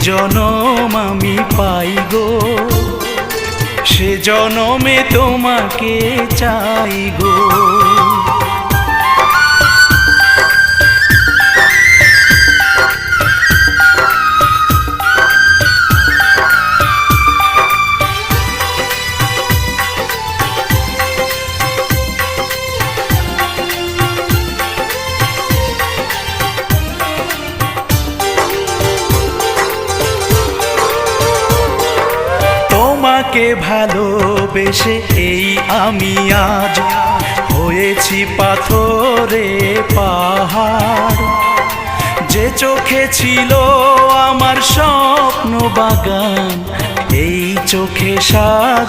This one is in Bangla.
জনম আমি পাই গো, সে জনমে তোমাকে চাই গো। তোমাকে ভালোবেসে এই আমি আজ হয়েছি পাথরে পাহাড়। যে চোখে ছিল আমার স্বপ্ন বাগান, এই চোখে সাজ